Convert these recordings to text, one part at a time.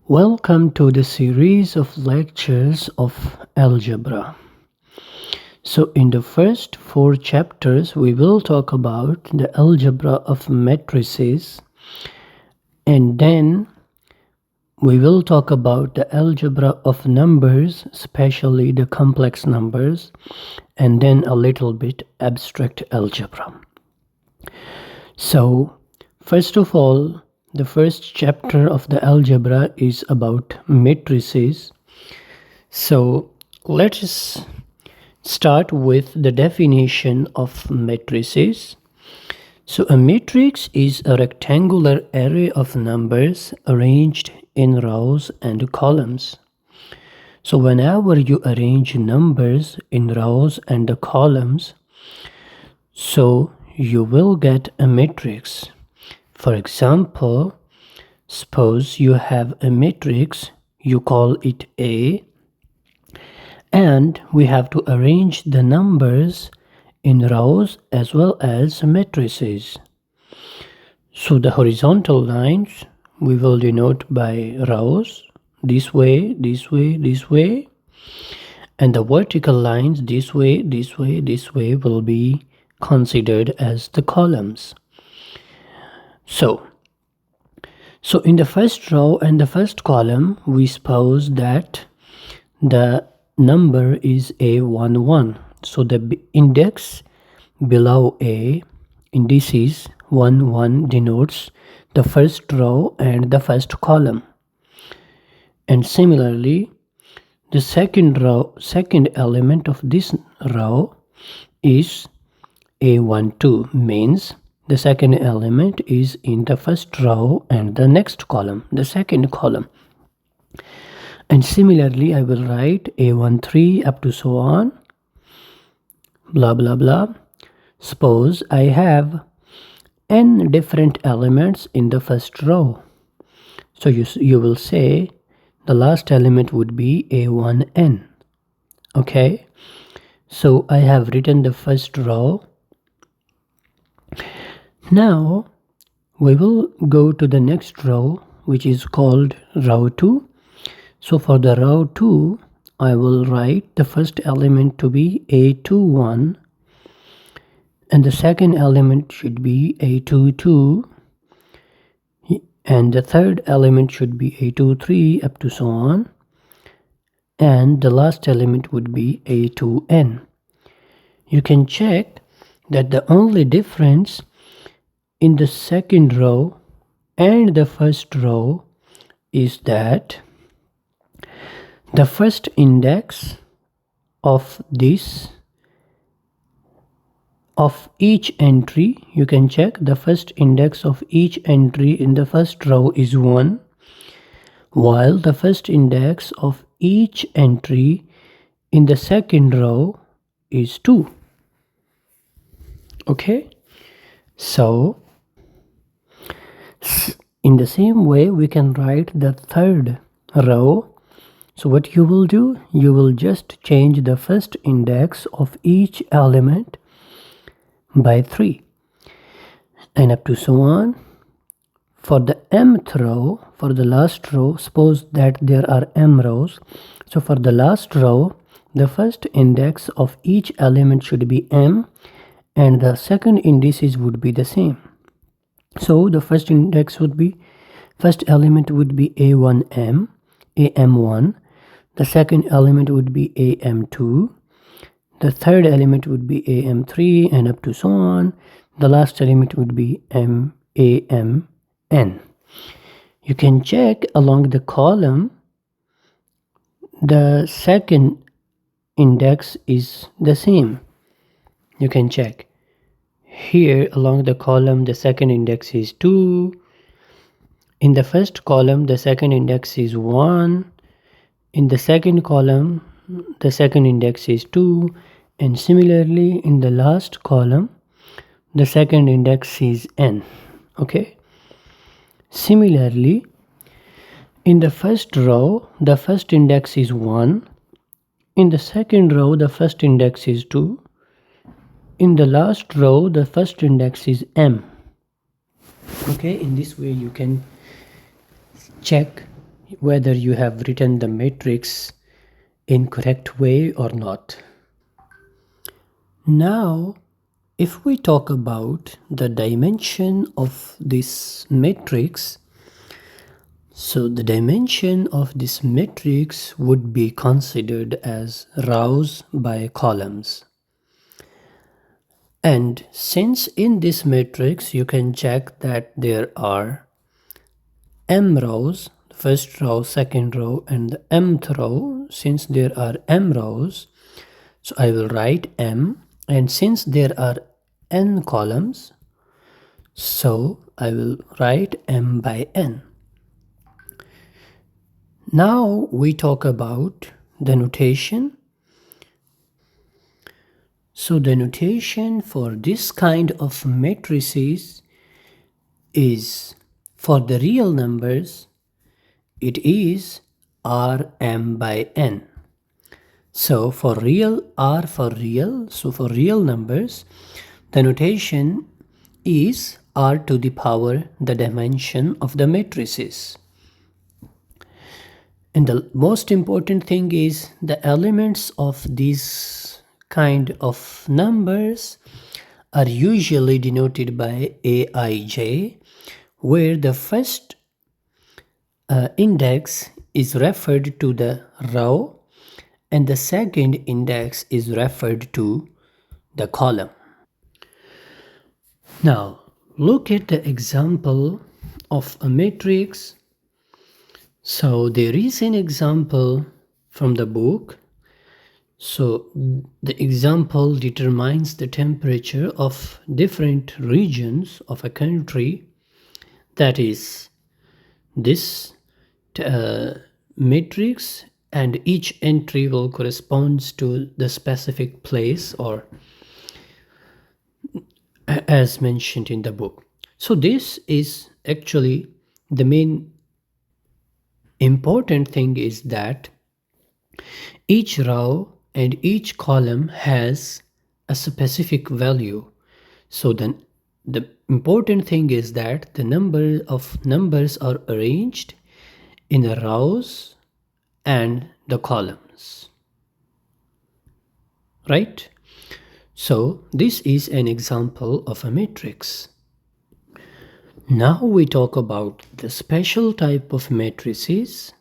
Welcome to the series of lectures of algebra. So in the first 4 chapters we will talk about the algebra of matrices, and then we will talk about the algebra of numbers, especially the complex numbers, and then a little bit abstract algebra. So first of all, the first chapter of the algebra is about matrices. So let us start with the definition of matrices. So a matrix is a rectangular array of numbers arranged in rows and columns. So whenever you arrange numbers in rows and columns, so you will get a matrix. For example, suppose you have a matrix, you call it A, and we have to arrange the numbers in rows as well as matrices. So the horizontal lines we will denote by rows, this way, this way, this way, and the vertical lines this way, this way, this way will be considered as the columns. So in the first row and the first column, we suppose that the number is A11. So the index below A, indices 1, 1 denotes the first row and the first column. And similarly, the second element of this row is A12, means the second element is in the first row and the next column, the second column. And similarly, I will write A13 up to so on, blah, blah, blah. Suppose I have n different elements in the first row. So you will say the last element would be A1n. Okay. So I have written the first row. Now we will go to the next row, which is called row 2. So for the row 2, I will write the first element to be A21, and the second element should be A22, and the third element should be A23 up to so on, and the last element would be A2n. You can check that the only difference in the second row and the first row is that the first index of each entry, you can check the first index of each entry in the first row is 1, while the first index of each entry in the second row is 2. Okay, so in the same way we can write the third row. So what you will do, you will just change the first index of each element by 3 and up to so on. For the mth row, for the last row, suppose that there are m rows. So for the last row, the first index of each element should be m, and the second indices would be the same. So the first element would be a1m, am1. The second element would be am2. The third element would be am3 and up to so on. The last element would be amn. You can check along the column, the second index is the same. You can check. Here along the column, the second index is 2. In the first column, the second index is 1. In the second column, the second index is 2. And similarly, in the last column, the second index is n. Okay. Similarly, in the first row, the first index is 1. In the second row, the first index is 2. In the last row, the first index is m. Okay, in this way you can check whether you have written the matrix in correct way or not. Now, if we talk about the dimension of this matrix, so the dimension of this matrix would be considered as rows by columns. And since in this matrix you can check that there are m rows, first row, second row, and the mth row, since there are m rows, so I will write m, and since there are n columns, so I will write m by n. Now we talk about the notation. So the notation for this kind of matrices is, for the real numbers, it is Rm by n. So for real, R for real, so for real numbers, the notation is R to the power the dimension of the matrices. And the most important thing is the elements of these kind of numbers are usually denoted by Aij, where the first index is referred to the row and the second index is referred to the column. Now, look at the example of a matrix. So there is an example from the book. So the example determines the temperature of different regions of a country. That is this matrix, and each entry will correspond to the specific place or as mentioned in the book. So this is actually the main important thing is that each row and each column has a specific value. So then the important thing is that the number of numbers are arranged in the rows and the columns, right? So this is an example of a matrix. Now we talk about the special type of matrices.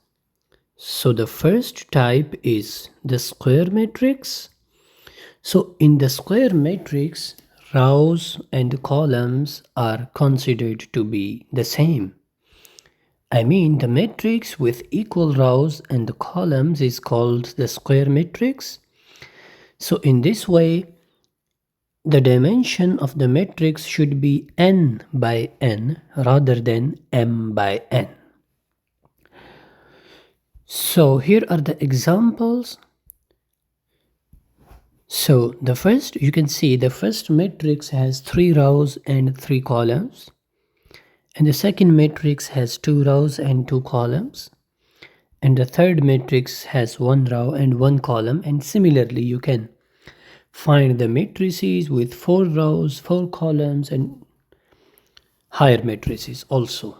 So the first type is the square matrix. So in the square matrix, rows and columns are considered to be the same. I mean, the matrix with equal rows and the columns is called the square matrix. So in this way, the dimension of the matrix should be n by n rather than m by n. So here are the examples. So the first, you can see the first matrix has 3 rows and 3 columns. And the second matrix has 2 rows and 2 columns. And the third matrix has 1 row and 1 column. And similarly, you can find the matrices with 4 rows, 4 columns, and higher matrices also.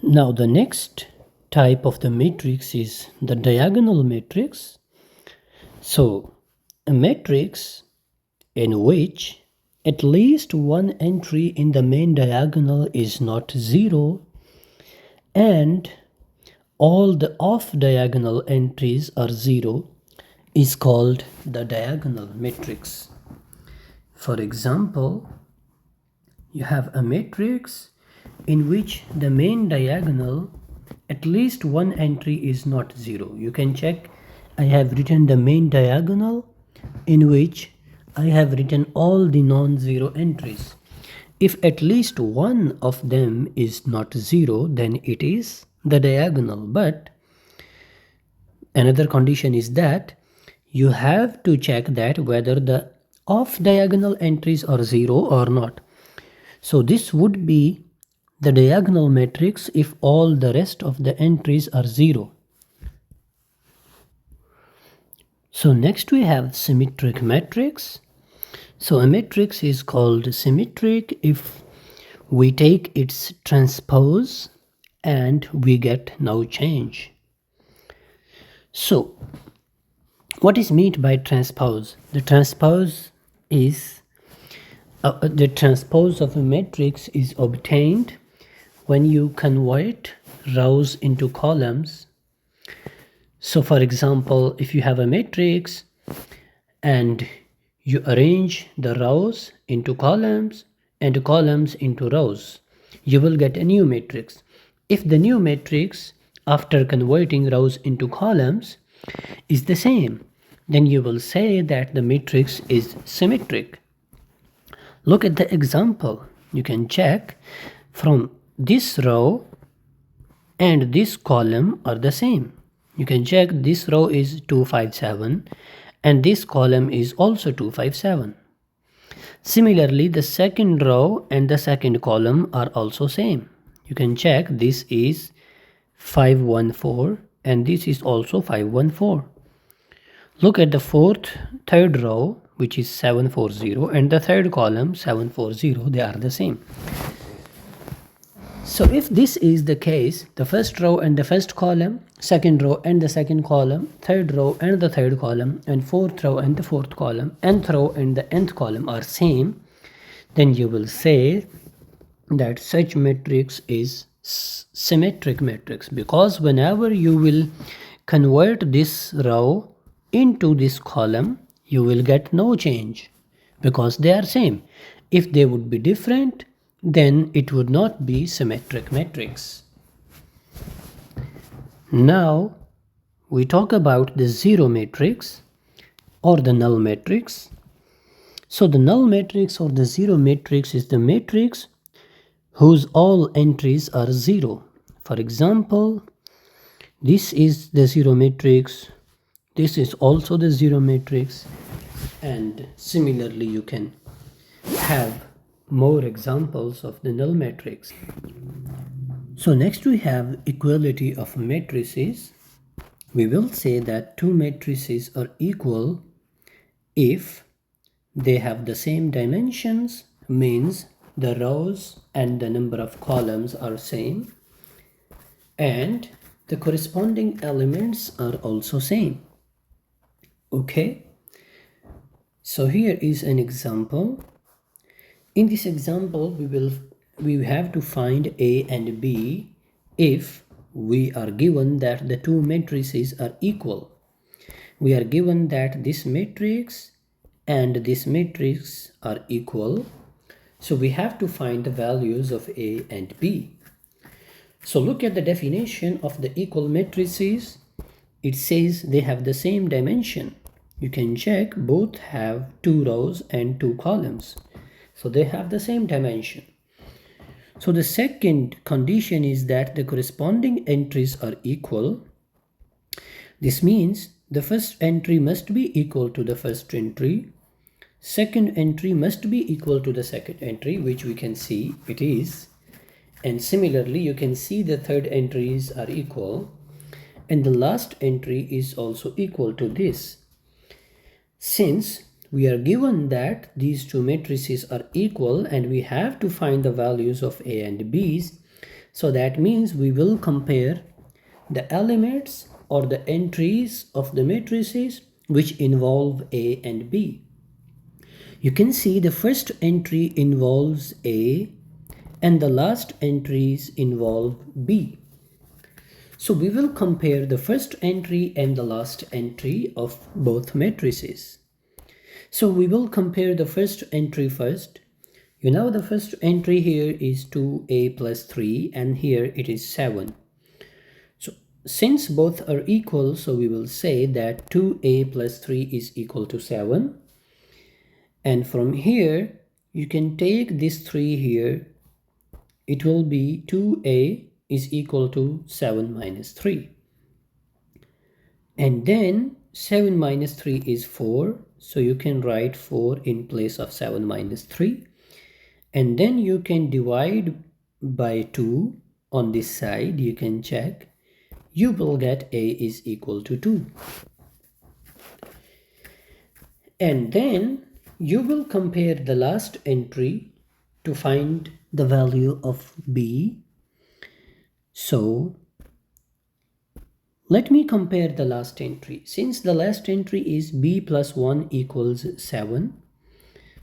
Now the next type of the matrix is the diagonal matrix. So a matrix in which at least one entry in the main diagonal is not 0 and all the off-diagonal entries are 0 is called the diagonal matrix. For example, you have a matrix in which the main diagonal at least one entry is not 0. You can check, I have written the main diagonal in which I have written all the non-zero entries. If at least one of them is not 0, then it is the diagonal. But another condition is that you have to check that whether the off-diagonal entries are 0 or not. So this would be the diagonal matrix if all the rest of the entries are 0. So next we have symmetric matrix. So a matrix is called symmetric if we take its transpose and we get no change. So what is meant by transpose? The transpose of a matrix is obtained when you convert rows into columns. So for example, if you have a matrix and you arrange the rows into columns and columns into rows, you will get a new matrix. If the new matrix, after converting rows into columns, is the same, then you will say that the matrix is symmetric. Look at the example. You can check from this row and this column are the same. You can check this row is 257 and this column is also 257. Similarly, the second row and the second column are also same. You can check this is 514 and this is also 514. Look at the third row, which is 740, and the third column 740, they are the same. So if this is the case, the first row and the first column, second row and the second column, third row and the third column, and fourth row and the fourth column, nth row and the nth column are same, then you will say that such matrix is symmetric matrix, because whenever you will convert this row into this column, you will get no change because they are same. If they would be different, then it would not be symmetric matrix. Now we talk about the zero matrix or the null matrix. So the null matrix or the zero matrix is the matrix whose all entries are zero. For example, this is the zero matrix, this is also the zero matrix, and similarly you can have more examples of the null matrix. So next we have equality of matrices. We will say that two matrices are equal if they have the same dimensions, means the rows and the number of columns are same, and the corresponding elements are also same. Okay, so here is an example. In this example, we have to find A and B if we are given that the two matrices are equal. We are given that this matrix and this matrix are equal. So we have to find the values of A and B. So look at the definition of the equal matrices. It says they have the same dimension. You can check both have two rows and two columns. So they have the same dimension. So the second condition is that the corresponding entries are equal. This means the first entry must be equal to the first entry. Second entry must be equal to the second entry, which we can see it is. And similarly, you can see the third entries are equal. And the last entry is also equal to this. Since we are given that these two matrices are equal and we have to find the values of A and B's, so that means we will compare the elements or the entries of the matrices which involve A and B. You can see the first entry involves A and the last entries involve B. So we will compare the first entry and the last entry of both matrices. So we will compare the first entry first. You know the first entry here is 2A plus 3 and here it is 7. So since both are equal, so we will say that 2A plus 3 is equal to 7. And from here, you can take this 3 here. It will be 2A is equal to 7 minus 3. And then 7 minus 3 is 4. So you can write 4 in place of 7 minus 3. And then you can divide by 2 on this side. You can check. You will get A is equal to 2. And then you will compare the last entry to find the value of B. So let me compare the last entry. Since the last entry is b plus 1 equals 7,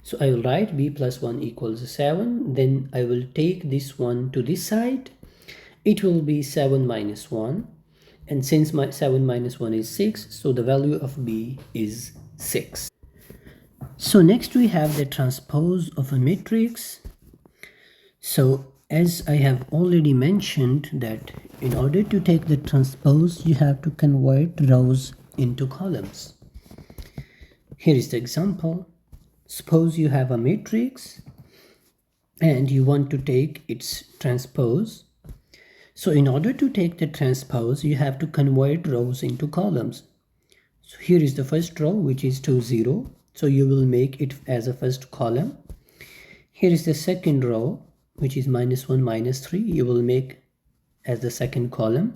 so I will write b plus 1 equals 7. Then I will take this one to this side. It will be 7 minus 1. And since my 7 minus 1 is 6, so the value of b is 6. So next we have the transpose of a matrix. So as I have already mentioned that in order to take the transpose, you have to convert rows into columns. Here is the example. Suppose you have a matrix and you want to take its transpose. So in order to take the transpose, you have to convert rows into columns. So here is the first row, which is 2, 0. So you will make it as a first column. Here is the second row, which is minus 1, minus 3. You will make as the second column.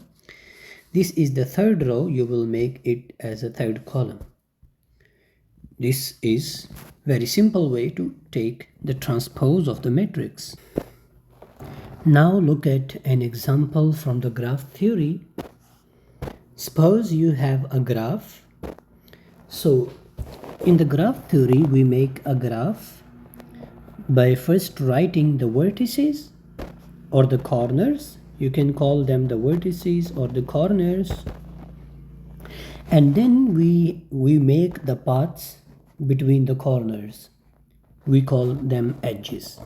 This is the third row. You will make it as a third column. This is very simple way to take the transpose of the matrix. Now look at an example from the graph theory. Suppose you have a graph. So in the graph theory, we make a graph by first writing the vertices or the corners. You can call them the vertices or the corners. And then we make the paths between the corners. We call them edges.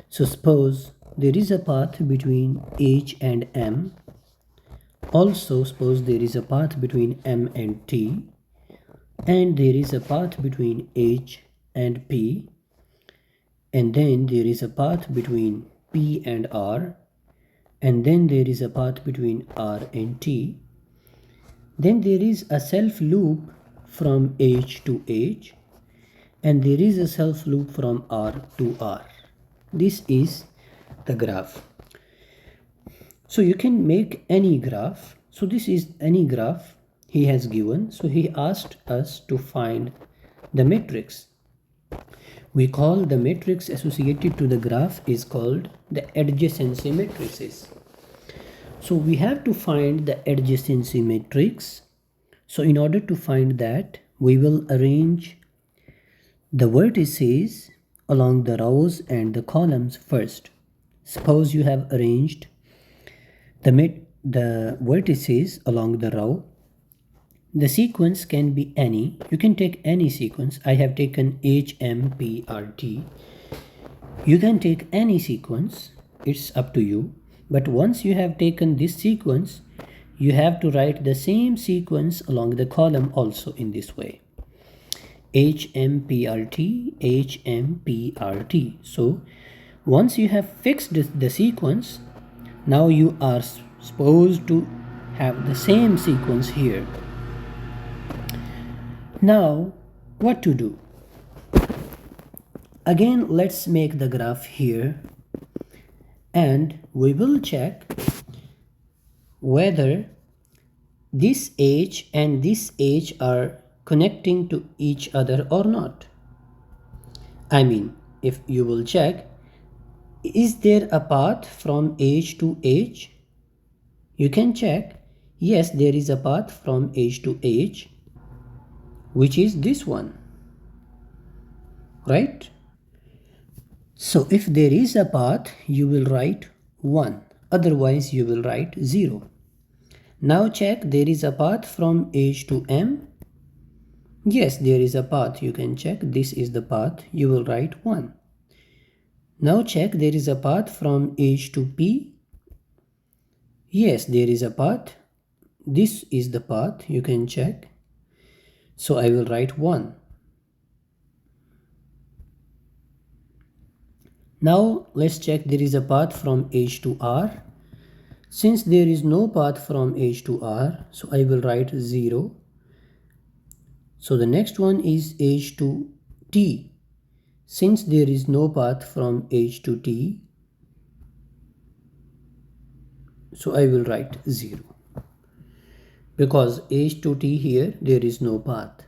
So suppose there is a path between H and M. Also suppose there is a path between M and T. And there is a path between H and P. And then there is a path between P and R. And then there is a path between R and T. Then there is a self loop from H to H. And there is a self loop from R to R. This is the graph. So you can make any graph. So this is any graph he has given. So he asked us to find the matrix. We call the matrix associated to the graph is called the adjacency matrices. So we have to find the adjacency matrix. So in order to find that, we will arrange the vertices along the rows and the columns first. Suppose you have arranged the vertices along the row. The sequence can be any. You can take any sequence. I have taken H, M, P, R, T. You can take any sequence. It's up to you. But once you have taken this sequence, you have to write the same sequence along the column also in this way. H, M, P, R, T, H, M, P, R, T. So once you have fixed the sequence, now you are supposed to have the same sequence here. Now, what to do? Again, let's make the graph here and we will check whether this H and this H are connecting to each other or not. I mean, if you will check, is there a path from H to H? You can check, yes, there is a path from H to H, which is this one, right? So if there is a path, you will write 1, otherwise you will write 0. Now check, there is a path from H to M. Yes, there is a path, you can check, this is the path, you will write 1. Now check, there is a path from H to P. Yes, there is a path, this is the path, you can check. So I will write 1. Now let's check, there is a path from H to R. Since there is no path from H to R, so I will write 0. So the next one is H to T. Since there is no path from H to T, so I will write 0. Because H to T here, there is no path.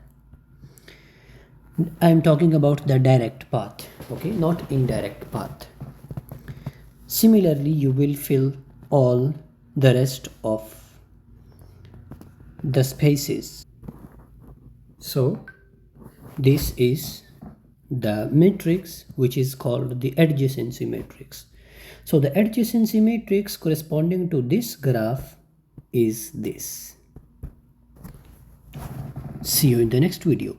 I am talking about the direct path, okay, not indirect path. Similarly, you will fill all the rest of the spaces. So this is the matrix which is called the adjacency matrix. So the adjacency matrix corresponding to this graph is this. See you in the next video.